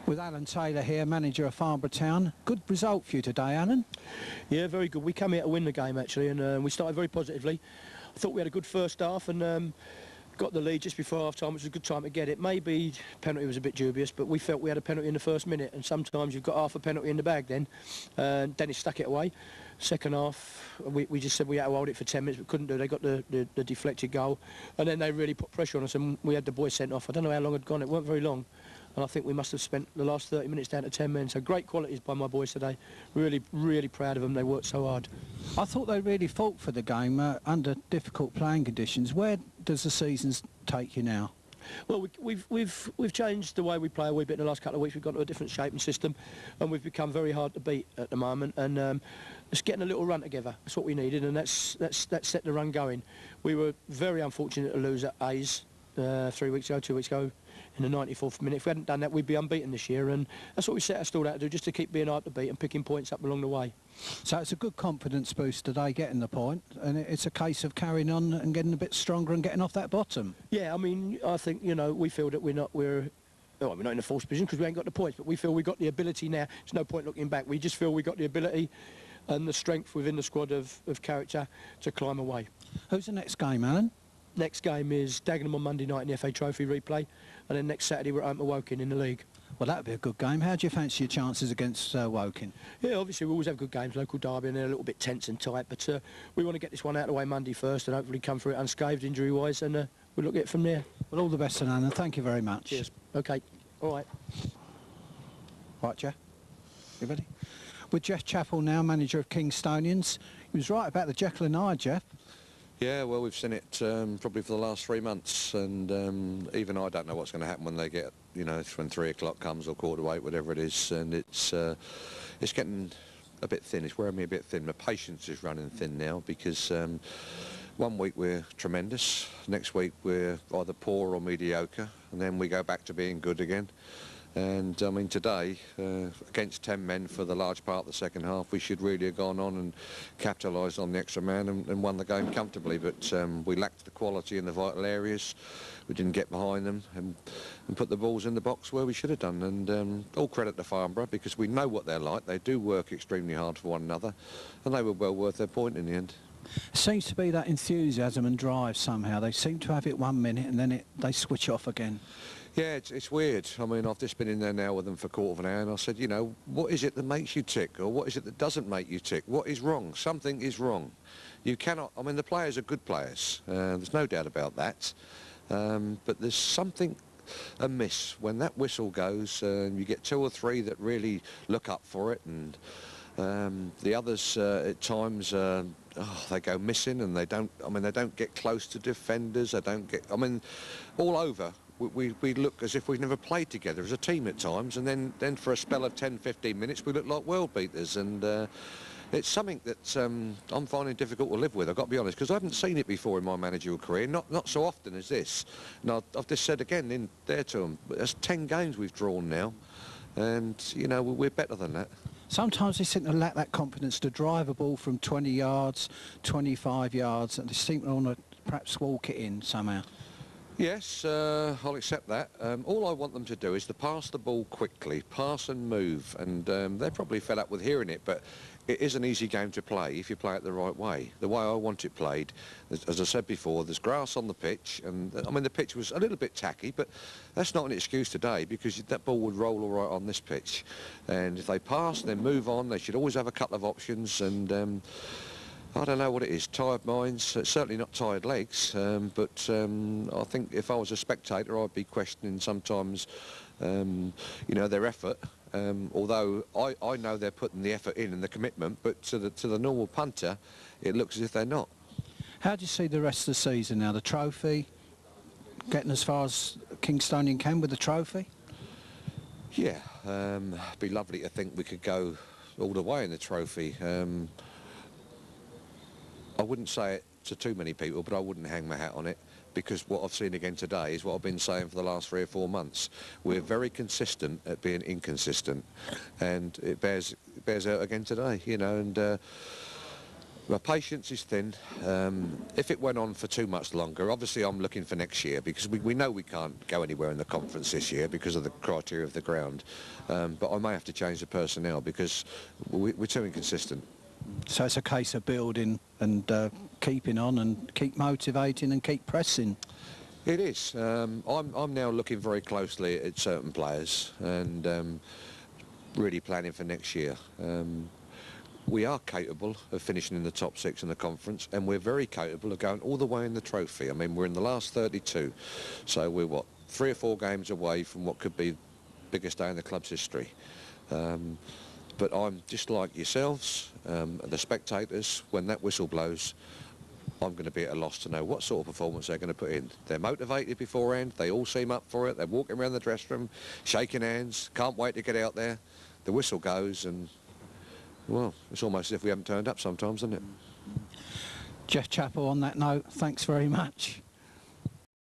With Alan Taylor here, manager of Farnborough Town. Good result for you today, Alan. Yeah, very good. We come here to win the game actually, and we started very positively. I thought we had a good first half and got the lead just before half time, which was a good time to get it. Maybe penalty was a bit dubious, but we felt we had a penalty in the first minute, and sometimes you've got half a penalty in the bag then. Dennis stuck it away. Second half, we just said we had to hold it for 10 minutes, but couldn't do. They got the deflected goal, and then they really put pressure on us, and we had the boys sent off. I don't know how long it had gone. It weren't very long. And I think we must have spent the last 30 minutes down to 10 men. So great qualities by my boys today. Really, really proud of them. They worked so hard. I thought they really fought for the game under difficult playing conditions. Where does the season take you now? Well, we've changed the way we play a wee bit in the last couple of weeks. We've got to a different shape and system, and we've become very hard to beat at the moment. And it's getting a little run together. That's what we needed, and that's set the run going. We were very unfortunate to lose at A's 2 weeks ago. In the 94th minute. If we hadn't done that, we'd be unbeaten this year, and that's what we set our stall out to do, just to keep being hard to beat and picking points up along the way. So it's a good confidence boost today, getting the point, and it's a case of carrying on and getting a bit stronger and getting off that bottom. Yeah, I mean, I think, you know, we feel that we're not in a false position because we ain't got the points, but we feel we got the ability now. There's no point looking back. We just feel we got the ability and the strength within the squad of character to climb away. Who's the next game, Alan? Next game is Dagenham on Monday night in the FA Trophy replay, and then next Saturday we're at home to Woking in the league. Well, that would be a good game. How do you fancy your chances against Woking? Yeah, obviously we always have good games, local derby, and they're a little bit tense and tight, but we want to get this one out of the way Monday first and hopefully come through it unscathed injury-wise, and we'll look at it from there. Well, all the best, Alan. Thank you very much. Cheers. OK. All right. Right, Jeff. You ready? With Jeff Chappell now, manager of Kingstonians. He was right about the Jekyll and Hyde, Jeff. Yeah, well, we've seen it probably for the last 3 months, and even I don't know what's going to happen when they get, you know, when 3 o'clock comes or 7:45, whatever it is, and it's getting a bit thin. It's wearing me a bit thin. My patience is running thin now because 1 week we're tremendous, next week we're either poor or mediocre, and then we go back to being good again. And I mean, today, against 10 men for the large part of the second half, we should really have gone on and capitalised on the extra man and won the game comfortably. But we lacked the quality in the vital areas. We didn't get behind them and put the balls in the box where we should have done. And all credit to Farnborough, because we know what they're like. They do work extremely hard for one another, and they were well worth their point in the end. Seems to be that enthusiasm and drive somehow. They seem to have it 1 minute and then they switch off again. Yeah, it's weird. I mean, I've just been in there now with them for a quarter of an hour, and I said, you know, what is it that makes you tick, or what is it that doesn't make you tick? What is wrong? Something is wrong. You cannot, I mean, the players are good players. There's no doubt about that. But there's something amiss when that whistle goes, and you get 2 or 3 that really look up for it, and the others at times they go missing, and they don't get close to defenders. They don't get, I mean, all over. We look as if we've never played together as a team at times, and then for a spell of 10-15 minutes we look like world beaters, and it's something that I'm finding difficult to live with, I've got to be honest, because I haven't seen it before in my managerial career, not so often as this. And I've just said again in there to them, there's 10 games we've drawn now, and you know, we're better than that. Sometimes they seem to lack that confidence to drive a ball from 20 yards, 25 yards, and they seem to want to perhaps walk it in somehow. Yes, I'll accept that. All I want them to do is to pass the ball quickly, pass and move, and they're probably fed up with hearing it, but it is an easy game to play if you play it the right way. The way I want it played, as I said before, there's grass on the pitch, and I mean the pitch was a little bit tacky, but that's not an excuse today, because that ball would roll all right on this pitch. And if they pass and then move on, they should always have a couple of options, and I don't know what it is, tired minds, certainly not tired legs, but I think if I was a spectator I'd be questioning sometimes, you know, their effort, although I know they're putting the effort in and the commitment, but to the normal punter it looks as if they're not. How do you see the rest of the season now? The trophy, getting as far as Kingstonian can with the trophy? Yeah, it'd be lovely to think we could go all the way in the trophy. I wouldn't say it to too many people, but I wouldn't hang my hat on it, because what I've seen again today is what I've been saying for the last 3 or 4 months. We're very consistent at being inconsistent, and it bears out again today, you know, and Well, patience is thin. If it went on for too much longer, obviously I'm looking for next year, because we know we can't go anywhere in the conference this year because of the criteria of the ground. But I may have to change the personnel because we're too inconsistent. So it's a case of building and keeping on and keep motivating and keep pressing. It is. I'm now looking very closely at certain players and really planning for next year. We are capable of finishing in the top 6 in the conference, and we're very capable of going all the way in the trophy. I mean, we're in the last 32, so we're, what, 3 or 4 games away from what could be the biggest day in the club's history. But I'm just like yourselves, the spectators, when that whistle blows, I'm going to be at a loss to know what sort of performance they're going to put in. They're motivated beforehand, they all seem up for it, they're walking around the dressing room, shaking hands, can't wait to get out there. The whistle goes and, well, it's almost as if we haven't turned up sometimes, isn't it? Jeff Chappell, on that note, thanks very much.